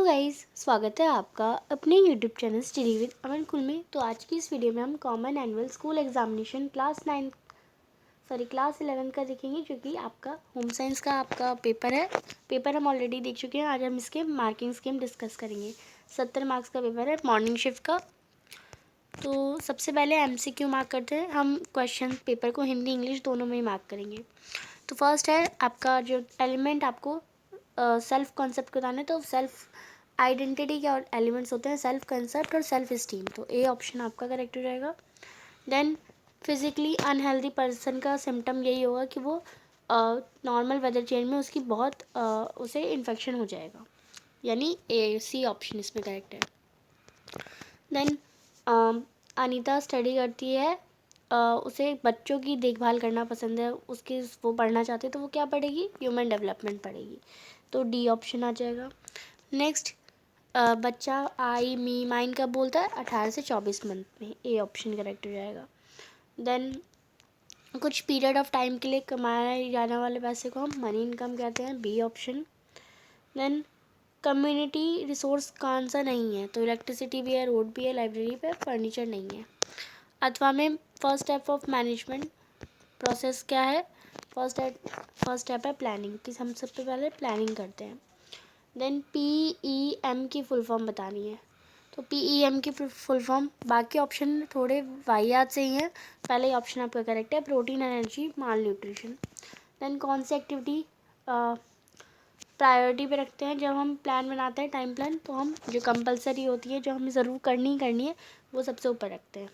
Guys, स्वागत है आपका अपने यूट्यूब चैनल स्टडी विद अमन कुल में। तो आज की इस वीडियो में हम common annual school examination class 11 का देखेंगे, जो कि आपका होम साइंस का आपका पेपर है। पेपर हम ऑलरेडी देख चुके हैं। आज हम इसके मार्किंग स्कीम डिस्कस करेंगे। 70 मार्क्स का पेपर है मॉर्निंग शिफ्ट का। तो सबसे पहले MCQ मार्क करते हैं हम। क्वेश्चन पेपर को हिंदी इंग्लिश दोनों में ही मार्क करेंगे। तो फर्स्ट है आपका जो एलिमेंट, आपको सेल्फ कॉन्सेप्ट बताना है। तो सेल्फ आइडेंटिटी के एलिमेंट्स होते हैं सेल्फ कंसेप्ट और सेल्फ इस्टीम। तो ए ऑप्शन आपका करेक्ट हो जाएगा। देन फिजिकली अनहेल्दी पर्सन का सिम्टम यही होगा कि वो नॉर्मल वेदर चेंज में उसकी बहुत उसे इन्फेक्शन हो जाएगा, यानी ए सी ऑप्शन इसमें करेक्ट है। देन अनीता स्टडी करती है, उसे बच्चों की देखभाल करना पसंद है, उसके वो पढ़ना चाहते हैं, तो वो क्या पढ़ेगी? ह्यूमन डेवलपमेंट पढ़ेगी। तो डी ऑप्शन आ जाएगा। नेक्स्ट, बच्चा आई मी माइन कब बोलता है? 18 से 24 मंथ में। ए ऑप्शन करेक्ट हो जाएगा। देन कुछ पीरियड ऑफ टाइम के लिए कमाए जाने वाले पैसे को हम मनी इनकम कहते हैं। B option. Then community resource कौन सा नहीं है? तो इलेक्ट्रिसिटी भी है, रोड भी है, लाइब्रेरी पे, फर्नीचर नहीं है। अथवा में first step of management process क्या है? फर्स्ट स्टेप है प्लानिंग, कि हम सबसे पहले प्लानिंग करते हैं। देन PEM की फुल फॉर्म बतानी है। तो PEM की फुल फॉर्म, बाकी ऑप्शन थोड़े वाहियात से ही हैं। पहले ही ऑप्शन आपका करेक्ट है, प्रोटीन एनर्जी माल न्यूट्रिशन। देन कौन सी एक्टिविटी प्रायोरिटी पे रखते हैं जब हम प्लान बनाते हैं, टाइम प्लान? तो हम जो कंपलसरी होती है, जो हमें ज़रूर करनी ही करनी है, वो सबसे ऊपर रखते हैं।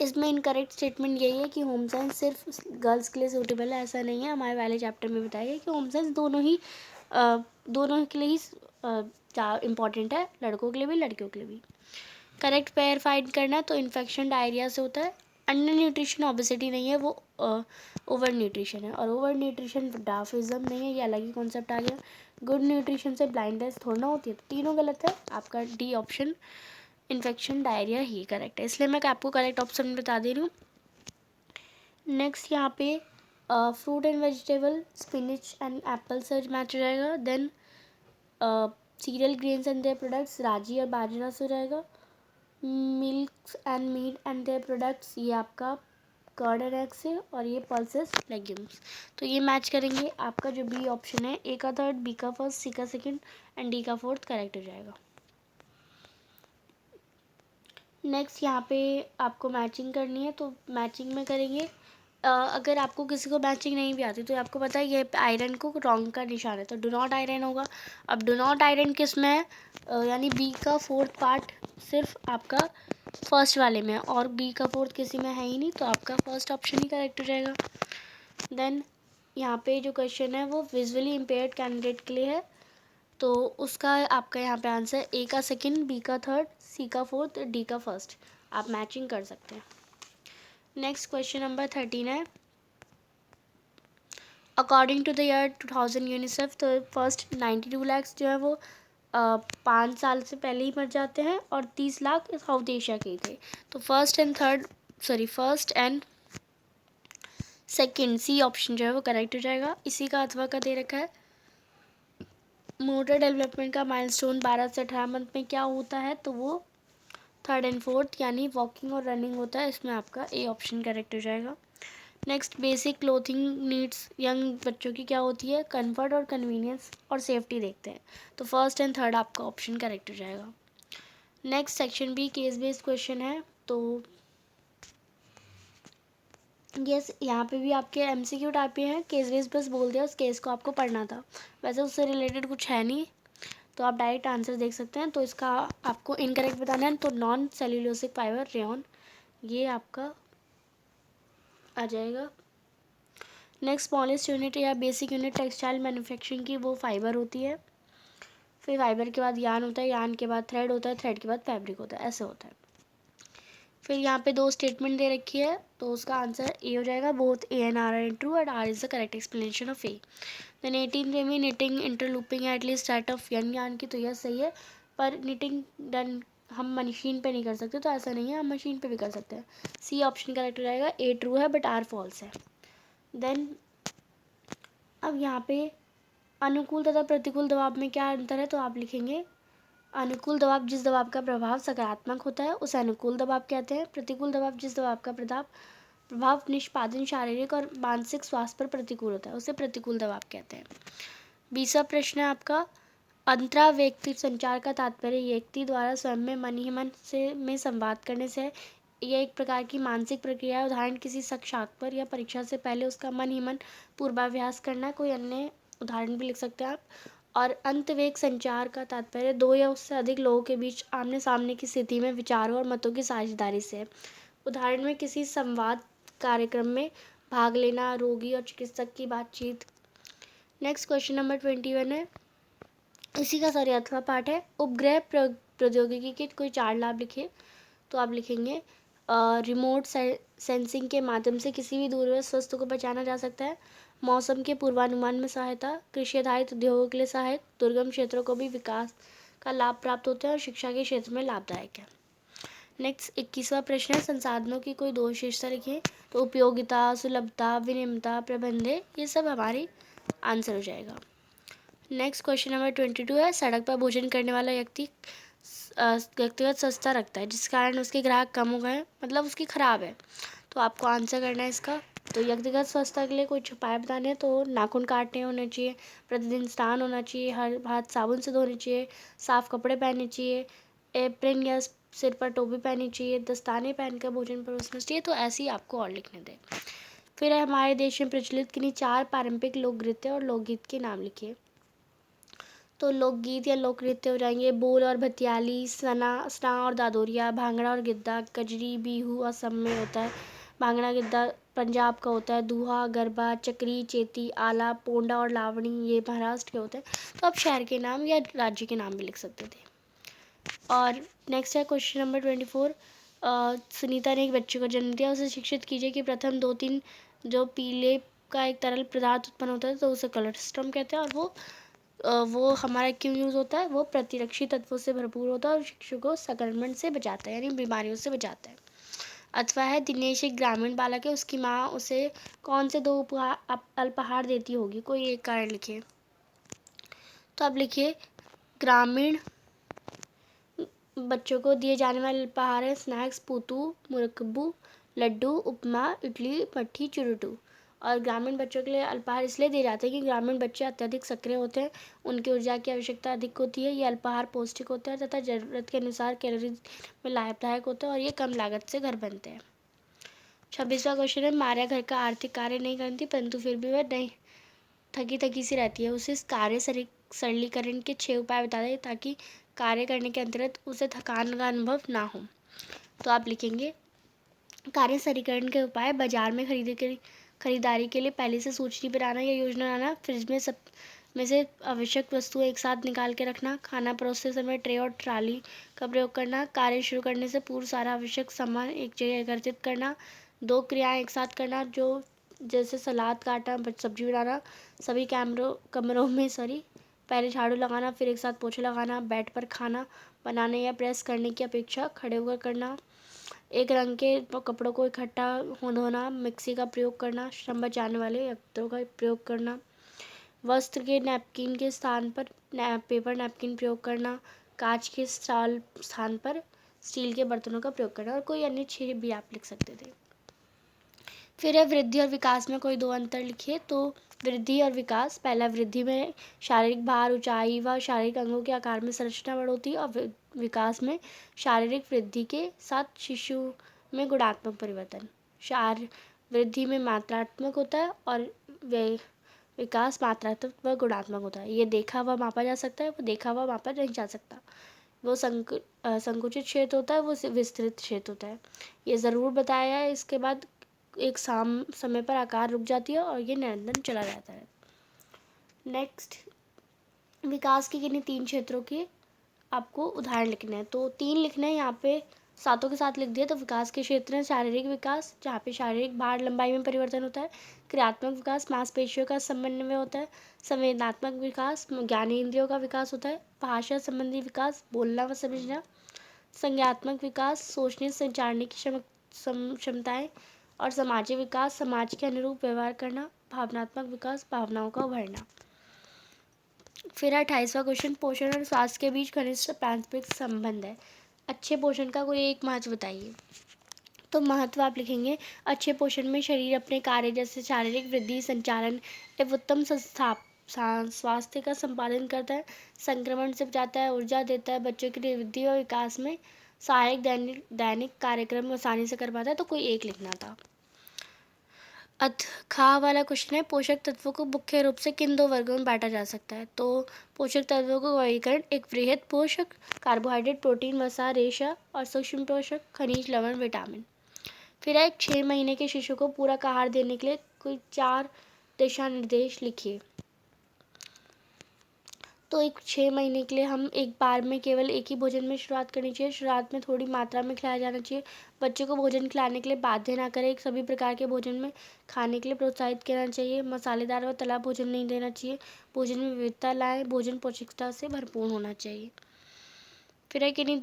इसमें इनकरेक्ट स्टेटमेंट यही है कि होम साइंस सिर्फ गर्ल्स के लिए सूटेबल है। ऐसा नहीं है। हमारे वाले चैप्टर में बताया गया कि होम साइंस दोनों के लिए ही इम्पॉर्टेंट है, लड़कों के लिए भी लड़कियों के लिए भी। करेक्ट पेयर फाइंड करना है, तो इन्फेक्शन डायरिया से होता है। अंडर न्यूट्रिशन ओबेसिटी नहीं है, वो ओवर न्यूट्रिशन है। और ओवर न्यूट्रिशन डार्फिज्म नहीं है, ये अलग ही कॉन्सेप्ट आ गया। गुड न्यूट्रिशन से ब्लाइंडनेस थोड़ा ना होती है। तो तीनों गलत है। आपका डी ऑप्शन इन्फेक्शन डायरिया ही करेक्ट है, इसलिए मैं आपको करेक्ट ऑप्शन बता दे रही हूँ। नेक्स्ट यहाँ पे fruit and vegetable, spinach and apple search match हो जाएगा। Then cereal grains and their products, राजी और बाजरा से हो जाएगा। Milk and meat and their products, ये आपका कर्ड एंड एग से। और ये पल्सेस लेग्यूम्स। तो ये मैच करेंगे। आपका जो बी ऑप्शन है, ए का थर्ड, बी का फर्स्ट, सी का सेकेंड एंड डी का फोर्थ करेक्ट हो जाएगा। नेक्स्ट यहाँ पे आपको मैचिंग करनी है, तो मैचिंग में करेंगे। अगर आपको किसी को मैचिंग नहीं भी आती, तो आपको पता है ये आयरन को रॉन्ग का निशान है, तो डू नॉट आयरन होगा। अब डू नॉट आयरन किस में है? यानी बी का फोर्थ पार्ट सिर्फ आपका फर्स्ट वाले में है, और बी का फोर्थ किसी में है ही नहीं, तो आपका फर्स्ट ऑप्शन ही करेक्ट हो जाएगा। देन यहाँ पे जो क्वेश्चन है वो विजुअली इम्पेयर्ड कैंडिडेट के लिए है, तो उसका आपका यहाँ पे आंसर ए का सेकंड, बी का थर्ड, सी का फोर्थ, डी का फर्स्ट। आप मैचिंग कर सकते हैं। नेक्स्ट क्वेश्चन नंबर 13 है, according to the year 2000 UNICEF, तो फर्स्ट 92 लाख जो है वो 5 साल से पहले ही मर जाते हैं, और 30 लाख साउथ एशिया के ही थे। तो first and second, C option जो है वो करेक्ट हो जाएगा। इसी का अथवा का दे रखा है। मोटर डेवलपमेंट का माइलस्टोन 12 से 18 मंथ में क्या होता है? तो वो थर्ड एंड फोर्थ, यानी वॉकिंग और रनिंग होता है। इसमें आपका ए ऑप्शन करेक्ट हो जाएगा। Next, basic clothing needs young बच्चों की क्या होती है? कंफर्ट और कन्वीनियंस और सेफ्टी देखते हैं। तो फर्स्ट एंड थर्ड आपका ऑप्शन करेक्ट हो जाएगा। Next section B case based question है, तो यस यहाँ पे भी आपके MCQ टाइप पे हैं। केस बेस्ड बस बोल दिया, उस केस को आपको पढ़ना था, वैसे उससे रिलेटेड कुछ है नहीं, तो आप डायरेक्ट आंसर देख सकते हैं। तो इसका आपको इनकरेक्ट बताना है, तो नॉन सेल्यूलोसिक फाइबर रेयन, ये आपका आ जाएगा। नेक्स्ट, स्मॉलेस्ट यूनिट या बेसिक यूनिट टेक्सटाइल मैन्युफैक्चरिंग की वो फाइबर होती है। फिर फाइबर के बाद यान होता है, यान के बाद थ्रेड होता है, थ्रेड के बाद फैब्रिक होता है, ऐसे होता है। फिर यहाँ पे 2 स्टेटमेंट दे रखी है, तो उसका आंसर ए हो जाएगा। Both A and R are true and R is the correct explanation of A. Then 18 पे भी knitting interlooping at least set of young yarn की, तो यह सही है। पर निटिंग डन हम मशीन पे नहीं कर सकते, तो ऐसा नहीं है, हम मशीन पे भी कर सकते हैं। सी ऑप्शन करेक्ट हो जाएगा। ए ट्रू है बट आर फॉल्स है। देन अब यहाँ पे अनुकूल तथा प्रतिकूल दबाव में क्या अंतर है, तो आप लिखेंगे अनुकूल दबाव जिस दबाव का प्रभाव सकारात्मक होता है उसे अनुकूल दबाव कहते हैं। प्रतिकूल दबाव जिस दबाव का प्रभाव निष्पादन, शारीरिक और मानसिक स्वास्थ्य पर प्रतिकूल होता है उसे प्रतिकूल दबाव कहते हैं। 20वां प्रश्न है आपका, अंतरावैयक्तिक संचार का तात्पर्य व्यक्ति द्वारा स्वयं में मन ही मन से में संवाद करने से है। यह एक प्रकार की मानसिक प्रक्रिया है। उदाहरण, किसी साक्षात्कार या परीक्षा से पहले उसका मन ही मन पूर्वाभ्यास करना। कोई अन्य उदाहरण भी लिख सकते हैं आप। और अंतवेग संचार का तात्पर्य दो या उससे अधिक लोगों के बीच आमने सामने की स्थिति में विचारों और मतों की साझेदारी से है। उदाहरण में किसी संवाद कार्यक्रम में भाग लेना, रोगी और चिकित्सक की बातचीत। नेक्स्ट क्वेश्चन नंबर 21 है, इसी का 7वां पार्ट है, उपग्रह प्रौद्योगिकी के कोई 4 लाभ लिखिए। तो आप लिखेंगे रिमोट सेंसिंग के माध्यम से किसी भी दूरस्थ वस्तु को पहचाना जा सकता है। मौसम के पूर्वानुमान में सहायता, कृषि आधारित उद्योगों के लिए सहायक, दुर्गम क्षेत्रों को भी विकास का लाभ प्राप्त होता है और शिक्षा के क्षेत्र में लाभदायक है। नेक्स्ट 21वां प्रश्न है, संसाधनों की कोई 2 विशेषता लिखिए। तो उपयोगिता, सुलभता, विनिमयता, प्रबंधे, ये सब हमारी आंसर हो जाएगा। नेक्स्ट क्वेश्चन नंबर 22 है, सड़क पर भोजन करने वाला व्यक्तिगत सस्ता रखता है जिस कारण उसके ग्राहक कम हो गए, मतलब उसकी खराब है। तो आपको आंसर करना है इसका। तो व्यक्तिगत स्वच्छता के लिए कुछ उपाय बताने हैं, तो नाखून काटने होने चाहिए, प्रतिदिन स्नान होना चाहिए, हर हाथ साबुन से धोने चाहिए, साफ कपड़े पहनने चाहिए, एप्रन या सिर पर टोपी पहननी चाहिए, दस्ताने पहनकर भोजन परोसना चाहिए। तो ऐसे ही आपको और लिखने दें। फिर है, हमारे देश में प्रचलित किन्हीं 4 पारंपरिक लोक नृत्य और लोकगीत के नाम लिखिए। तो लोकगीत या लोक नृत्य हो जाएंगे बोल और भतियाली, सना और दादोरिया, भांगड़ा और गिद्दा, कजरी, बिहू असम में होता है, भांगड़ा गिद्दा पंजाब का होता है, दूहा, गरबा, चक्री, चेती, आला, पोंडा और लावणी ये महाराष्ट्र के होते हैं। तो आप शहर के नाम या राज्य के नाम भी लिख सकते थे। और नेक्स्ट है क्वेश्चन नंबर 24, सुनीता ने एक बच्चे को जन्म दिया, उसे शिक्षित कीजिए कि प्रथम 2-3 जो पीले का एक तरल पदार्थ उत्पन्न होता है तो उसे कोलोस्ट्रम कहते हैं, और वो हमारा क्यों यूज़ होता है, वो प्रतिरक्षी तत्वों से भरपूर होता है और शिशु को संक्रमण से बचाता है, यानी बीमारियों से बचाता है। अथवा है, दिनेश एक ग्रामीण बालक है, उसकी माँ उसे कौन से 2 अल्पाहार देती होगी, कोई एक कारण लिखिए। तो आप लिखिए ग्रामीण बच्चों को दिए जाने वाले अल्पाहार है स्नैक्स, पूतू, मुरकबू, लड्डू, उपमा, इडली, मट्ठी, चुरुटू। और ग्रामीण बच्चों के लिए अल्पाहार इसलिए दिए जाते हैं कि ग्रामीण बच्चे अत्यधिक सक्रिय होते हैं, उनकी ऊर्जा की आवश्यकता अधिक होती है। ये अल्पाहार पौष्टिक होता है तथा ज़रूरत के अनुसार कैलोरी में लाभदायक होता है और ये कम लागत से घर बनते हैं। 26वां क्वेश्चन है, मारिया घर का आर्थिक कार्य नहीं करती परंतु फिर भी वह नहीं थकी थकी सी रहती है, उसे इस कार्य सरलीकरण के 6 उपाय बता दें ताकि कार्य करने के अंतर्गत उसे थकान का अनुभव ना हो। तो आप लिखेंगे कार्य सरलीकरण के उपाय, बाजार में खरीदारी के लिए पहले से सूची बनाना या योजना बनाना, फ्रिज में सब में से आवश्यक वस्तुएं एक साथ निकाल के रखना, खाना परोसते समय ट्रे और ट्राली का प्रयोग करना, कार्य शुरू करने से पूर्व सारा आवश्यक सामान एक जगह एकत्रित करना, 2 क्रियाएं एक साथ करना जो जैसे सलाद काटना, सब्जी बनाना, सभी कमरों में पहले झाड़ू लगाना फिर एक साथ पोछा लगाना, बेड पर खाना बनाने या प्रेस करने की अपेक्षा खड़े होकर करना, एक रंग के कपड़ों को इकट्ठा धोना, मिक्सी का प्रयोग करना, श्रम बचाने वाले यंत्रों का प्रयोग करना, वस्त्र के नैपकिन के स्थान पर पेपर नैपकिन प्रयोग करना, कांच के स्थान पर स्टील के बर्तनों का प्रयोग करना, और कोई अन्य 6 भी आप लिख सकते थे। फिर है वृद्धि और विकास में कोई 2 अंतर लिखिए। तो वृद्धि और विकास, पहला वृद्धि में शारीरिक भार, ऊंचाई व शारीरिक अंगों के आकार में संरचना बढ़ोतरी, और विकास में शारीरिक वृद्धि के साथ शिशु में गुणात्मक परिवर्तन। वृद्धि में मात्रात्मक होता है और विकास मात्रात्मक व गुणात्मक होता है। ये देखा हुआ मापा जा सकता है, वो देखा हुआ मापा नहीं जा सकता। वो संकुचित क्षेत्र होता है, वो विस्तृत क्षेत्र होता है। ये ज़रूर बताया है। इसके बाद एक समय पर आकार रुक जाती है और ये निरंतर चला जाता है। नेक्स्ट, विकास के किन्हीं 3 क्षेत्रों के आपको उदाहरण लिखने हैं। तो 3 लिखने हैं, यहाँ पे सातों के साथ लिख दिए। तो विकास के क्षेत्र हैं शारीरिक विकास, जहाँ पे शारीरिक भार लंबाई में परिवर्तन होता है, क्रियात्मक विकास, मांसपेशियों का समन्वय होता है, संवेदनात्मक विकास, ज्ञानेंद्रियों का विकास होता है, भाषा संबंधी विकास, बोलना व समझना, संज्ञात्मक विकास, सोचने संचारने की क्षमताएं, और सामाजिक विकास, समाज के अनुरूप व्यवहार करना, भावनात्मक विकास, भावनाओं का उभरना। फिर 28वां क्वेश्चन, पोषण और स्वास्थ्य के बीच घनिष्ठ पारस्परिक संबंध है। अच्छे पोषण का कोई एक महत्व बताइए। तो महत्व आप लिखेंगे, अच्छे पोषण में शरीर अपने कार्य जैसे शारीरिक वृद्धि, संचालन एवं उत्तम स्वास्थ्य का संपादन करता है, संक्रमण से बचाता है, ऊर्जा देता है, बच्चों की वृद्धि और विकास में सहायक दैनिक कार्यक्रम आसानी से कर पाता है। तो कोई एक लिखना था। खा वाला क्वेश्चन है, पोषक तत्वों को मुख्य रूप से किन 2 वर्गों में बांटा जा सकता है। तो पोषक तत्वों को वर्गीकरण, एक वृहद पोषक, कार्बोहाइड्रेट, प्रोटीन, वसा, रेशा और सूक्ष्म पोषक, खनिज, लवण, विटामिन। फिर एक 6 महीने के शिशु को पूरक आहार देने के लिए कोई 4 दिशा निर्देश लिखिए। तो एक 6 महीने के लिए हम एक बार में केवल एक ही भोजन में शुरुआत करनी चाहिए। शुरुआत में थोड़ी मात्रा में खिलाया जाना चाहिए। बच्चे को भोजन खिलाने के लिए बाध्य ना करें। सभी प्रकार के भोजन में खाने के लिए प्रोत्साहित करना चाहिए। मसालेदार व तला भोजन नहीं देना चाहिए। भोजन में विविधता लाएं। भोजन पौष्टिकता से भरपूर होना चाहिए। फिर है कि नहीं,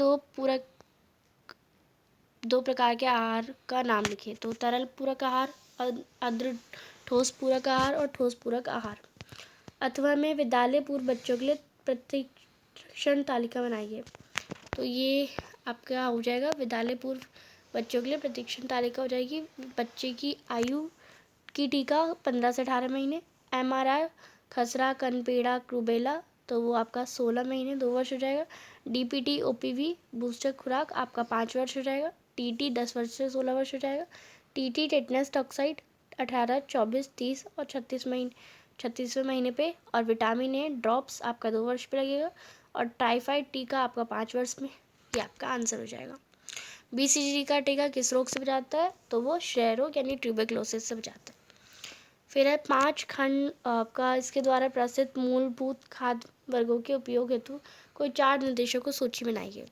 दो प्रकार के आहार का नाम लिखिए। तो तरल पूरक आहार, अर्ध ठोस पूरक आहार और ठोस पूरक आहार। अथवा में विद्यालय पूर्व बच्चों के लिए प्रतिक्षण तालिका बनाइए। तो ये आपका हो जाएगा, विद्यालय पूर्व बच्चों के लिए प्रतिक्षण तालिका हो जाएगी। बच्चे की आयु की टीका 15 से 18 महीने, MRI खसरा, कनपेड़ा, रूबेला, तो वो आपका 16 महीने 2 वर्ष हो जाएगा। DPT OPV बूस्टर खुराक आपका 5 वर्ष हो जाएगा। TT 10 वर्ष से 16 वर्ष हो जाएगा। TT टेटनस टॉक्साइड 18, 24, 30 और 36वें महीने पे। और विटामिन ए ड्रॉप्स आपका 2 वर्ष पे लगेगा। और टाइफाइड टीका आपका 5 वर्ष में। ये आपका आंसर हो जाएगा। BCG का टीका किस रोग से बचाता है। तो वो क्षय रोग यानी ट्यूबरक्लोसिस से बचाता है। फिर है 5 खंड आपका इसके द्वारा प्रसिद्ध मूलभूत खाद्य वर्गों के उपयोग हेतु कोई 4 निर्देशों को सूची बनाइए।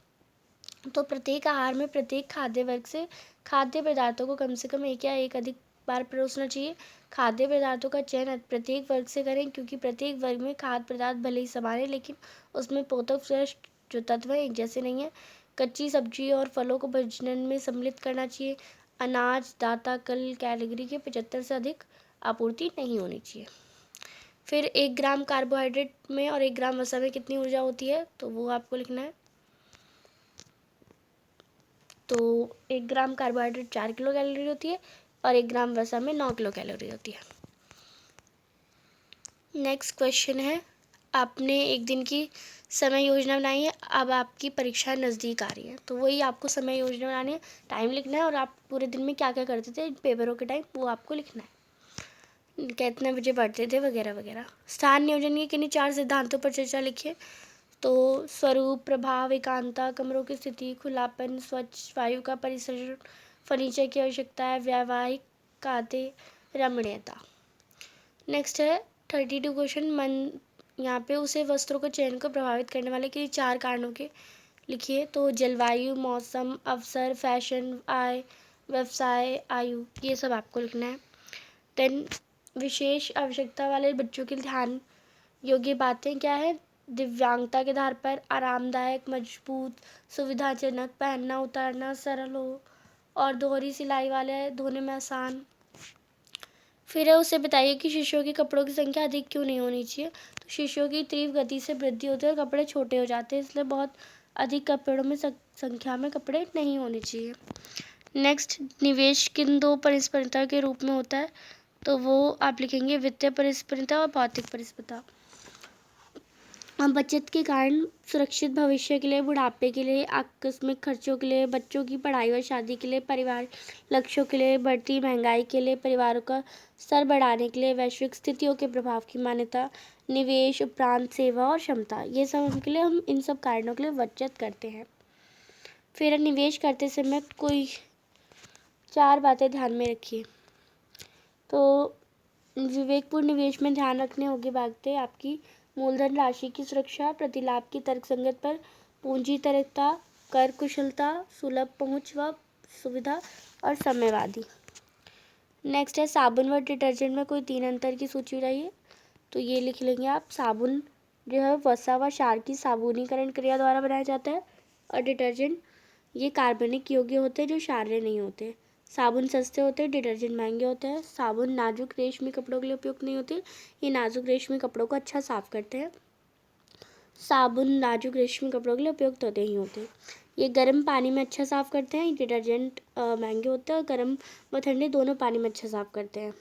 तो प्रत्येक आहार में प्रत्येक खाद्य वर्ग से खाद्य पदार्थों को कम से कम एक या एक अधिक बार परोसना चाहिए। खाद्य पदार्थों का चयन प्रत्येक वर्ग से करें, क्योंकि प्रत्येक वर्ग में खाद्य पदार्थ भले ही समान है, लेकिन उसमें पोषक जो तत्व एक जैसे नहीं है। कच्ची सब्जी और फलों को भोजन में सम्मिलित करना चाहिए। अनाज, दाता, कल कैलोरी के 75 से अधिक आपूर्ति नहीं होनी चाहिए। फिर 1 ग्राम कार्बोहाइड्रेट में और 1 ग्राम वसा में कितनी ऊर्जा होती है। तो वो आपको लिखना है। तो 1 ग्राम कार्बोहाइड्रेट 4 किलो कैलोरी होती है और 1 ग्राम वसा में 9 किलो कैलोरी होती है। नेक्स्ट क्वेश्चन है, आपने एक दिन की समय योजना बनाई है। अब आपकी परीक्षा नज़दीक आ रही है, तो वही आपको समय योजना बनानी है, टाइम लिखना है और आप पूरे दिन में क्या क्या करते थे पेपरों के टाइम, वो आपको लिखना है। कितने बजे पढ़ते थे वगैरह वगैरह। स्थान नियोजन के किन्हीं 4 सिद्धांतों पर चर्चा लिखिए। तो स्वरूप, प्रभाव, एकांतता, कमरों की स्थिति, खुलापन, स्वच्छ वायु का परिसरण, फर्नीचर की आवश्यकता है, वैवाहिक कार्य, रमणीयता। नेक्स्ट है 32 क्वेश्चन, मन यहाँ पे उसे वस्त्रों के चयन को प्रभावित करने वाले किन्हीं 4 कारणों के लिखिए। तो जलवायु, मौसम, अवसर, फैशन, आय, व्यवसाय, आयु, ये सब आपको लिखना है। देन विशेष आवश्यकता वाले बच्चों के ध्यान योग्य बातें क्या है। दिव्यांगता के आधार पर आरामदायक, मजबूत, सुविधाजनक, पहनना उतारना सरल हो और दोहरी सिलाई वाले, धोने में आसान। फिर है उसे बताइए कि शिशुओं के कपड़ों की संख्या अधिक क्यों नहीं होनी चाहिए। तो शिशुओं की तीव्र गति से वृद्धि होती है और कपड़े छोटे हो जाते हैं, इसलिए बहुत अधिक कपड़ों में संख्या में कपड़े नहीं होने चाहिए। नेक्स्ट, निवेश किन 2 परिस्पर्धा के रूप में होता है। तो वो आप लिखेंगे वित्तीय परिस्पर्धा और भौतिक परिस्पर्धा। बचत के कारण सुरक्षित भविष्य के लिए, बुढ़ापे के लिए, आकस्मिक खर्चों के लिए, बच्चों की पढ़ाई और शादी के लिए, परिवार लक्ष्यों के लिए, बढ़ती महंगाई के लिए, परिवारों का स्तर बढ़ाने के लिए, वैश्विक स्थितियों के प्रभाव की मान्यता, निवेश उपरांत सेवा और क्षमता, ये सब उनके लिए हम इन सब कारणों के लिए बचत करते हैं। फिर निवेश करते समय कोई 4 बातें ध्यान में रखिए। तो विवेकपूर्ण निवेश में ध्यान रखने योग्य बातें आपकी मूलधन राशि की सुरक्षा, प्रतिलाभ की तर्कसंगत पर, पूंजी तरलता, कर कुशलता, सुलभ पहुंच व सुविधा और समयवादी। नेक्स्ट है साबुन व डिटर्जेंट में कोई 3 अंतर की सूची बनाइए। तो ये लिख लेंगे आप। साबुन जो है वसा व क्षार की साबुनीकरण क्रिया द्वारा बनाया जाता है और डिटर्जेंट ये कार्बनिक योग्य होते हैं जो क्षारीय नहीं होते। साबुन सस्ते होते हैं, डिटर्जेंट महंगे होते हैं। साबुन नाजुक रेशमी कपड़ों के लिए उपयुक्त नहीं होते, ये नाजुक रेशमी कपड़ों को अच्छा साफ करते हैं। साबुन नाजुक रेशमी कपड़ों के लिए उपयुक्त होते ही होते हैं। ये गर्म पानी में अच्छा साफ़ करते हैं। डिटर्जेंट महंगे होते हैं और गर्म व ठंडे दोनों पानी में अच्छा साफ़ करते हैं।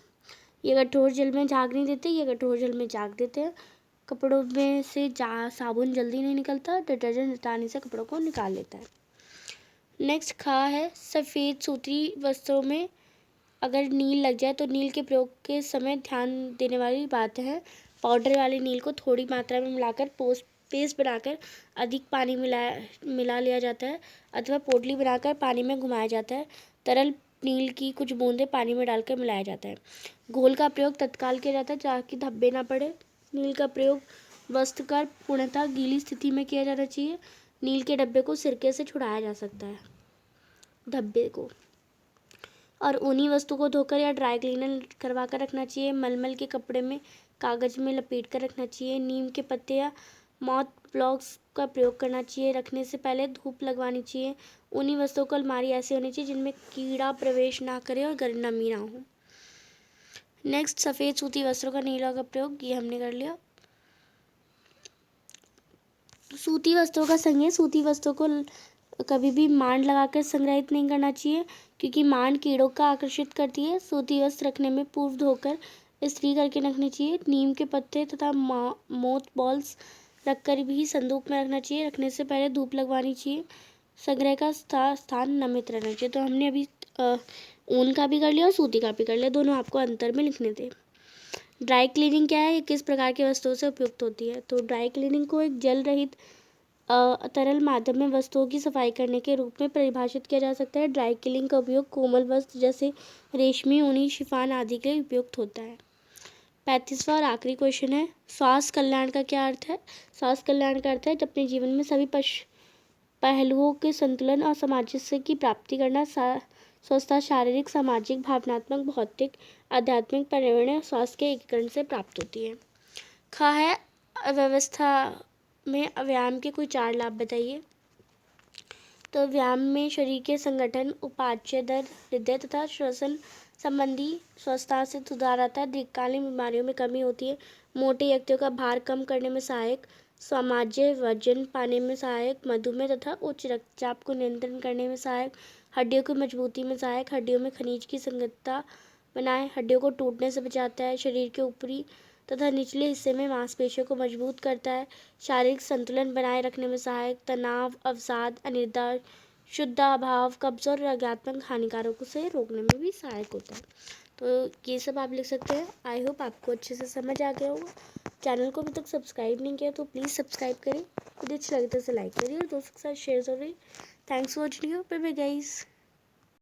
ये कठोर जल में झाग नहीं देते, ये कठोर जल में झाग देते हैं। कपड़ों में से साबुन जल्दी नहीं निकलता, डिटर्जेंट हटाने से कपड़ों को निकाल लेता है। नेक्स्ट खा है सफ़ेद सूती वस्त्रों में अगर नील लग जाए तो नील के प्रयोग के समय ध्यान देने वाली बात है। पाउडर वाले नील को थोड़ी मात्रा में मिलाकर पेस्ट बनाकर अधिक पानी मिला लिया जाता है अथवा पोटली बनाकर पानी में घुमाया जाता है। तरल नील की कुछ बूंदें पानी में डालकर मिलाया जाता है। घोल का प्रयोग तत्काल किया जाता है ताकि धब्बे ना पड़े। नील का प्रयोग वस्त्र का पूर्णतः गीली स्थिति में किया जाना चाहिए। नील के डब्बे को सिरके से छुड़ाया जा सकता है, धब्बे को। और ऊनी वस्तु को धोकर या ड्राई क्लीनर करवा कर रखना चाहिए। मलमल के कपड़े में कागज में लपेट कर रखना चाहिए। नीम के पत्ते या मॉथ ब्लॉक्स का प्रयोग करना चाहिए। रखने से पहले धूप लगवानी चाहिए। ऊनी वस्तुओं को अलमारी ऐसी होनी चाहिए जिनमें कीड़ा प्रवेश ना करे और नमी ना हो। नेक्स्ट सफ़ेद सूती वस्त्रों का नीला का प्रयोग, ये हमने कर लिया। सूती वस्त्रों का संग्रह, सूती वस्त्रों को कभी भी मांड लगाकर संग्रहित नहीं करना चाहिए क्योंकि मांड कीड़ों का आकर्षित करती है। सूती वस्त्र रखने में पूर्व धोकर इस्त्री करके रखनी चाहिए। नीम के पत्ते तथा मोथ बॉल्स रखकर भी संदूक में रखना चाहिए। रखने से पहले धूप लगवानी चाहिए। संग्रह का स्थान नमित रहना चाहिए। तो हमने अभी ऊन का भी कर लिया और सूती का भी कर लिया, दोनों आपको अंतर में लिखने थे। ड्राई क्लीनिंग क्या है, ये किस प्रकार की वस्तुओं से उपयुक्त होती है। तो ड्राई क्लीनिंग को एक जल रहित तरल माध्यम में वस्तुओं की सफाई करने के रूप में परिभाषित किया जा सकता है। ड्राई क्लीनिंग का उपयोग कोमल वस्त्र जैसे रेशमी, ऊनी, शिफॉन आदि के लिए उपयुक्त होता है। 35वां और आखिरी क्वेश्चन है, स्वास्थ्य कल्याण का क्या अर्थ है। स्वास्थ्य कल्याण का अर्थ है अपने जीवन में सभी पहलुओं के संतुलन और सामंजस्य की प्राप्ति करना। स्वस्थता शारीरिक, सामाजिक, भावनात्मक, भौतिक, आध्यात्मिक, पर्यावरणीय स्वास्थ्य के एकीकरण से प्राप्त होती है। खा है अव्यवस्था में व्यायाम के कोई 4 लाभ बताइए। तो व्यायाम में शरीर के संगठन, उपाच्य दर, हृदय तथा श्वसन संबंधी स्वस्थता से सुधार आता है। दीर्घकालीन बीमारियों में कमी होती है। मोटे व्यक्तियों का भार कम करने में सहायक, सामान्य वजन पाने में सहायक, मधुमेह तथा उच्च रक्तचाप को नियंत्रण करने में सहायक, हड्डियों की मजबूती में सहायक, हड्डियों में खनिज की संगतता बनाए, हड्डियों को टूटने से बचाता है, शरीर के ऊपरी तथा निचले हिस्से में मांसपेशियों को मजबूत करता है, शारीरिक संतुलन बनाए रखने में सहायक, तनाव, अवसाद, अनिद्रा, शुद्धाभाव, कब्ज और ऋणात्मक हानिकारकों से रोकने में भी सहायक होता है। तो ये सब आप लिख सकते हैं। आई होप आपको अच्छे से समझ आ गया होगा। चैनल को अभी तक सब्सक्राइब नहीं किया तो प्लीज़ सब्सक्राइब करें। वीडियो अच्छा लगता है तो लाइक करिए और दोस्तों के साथ शेयर करिए। Thanks for watching. Bye bye guys.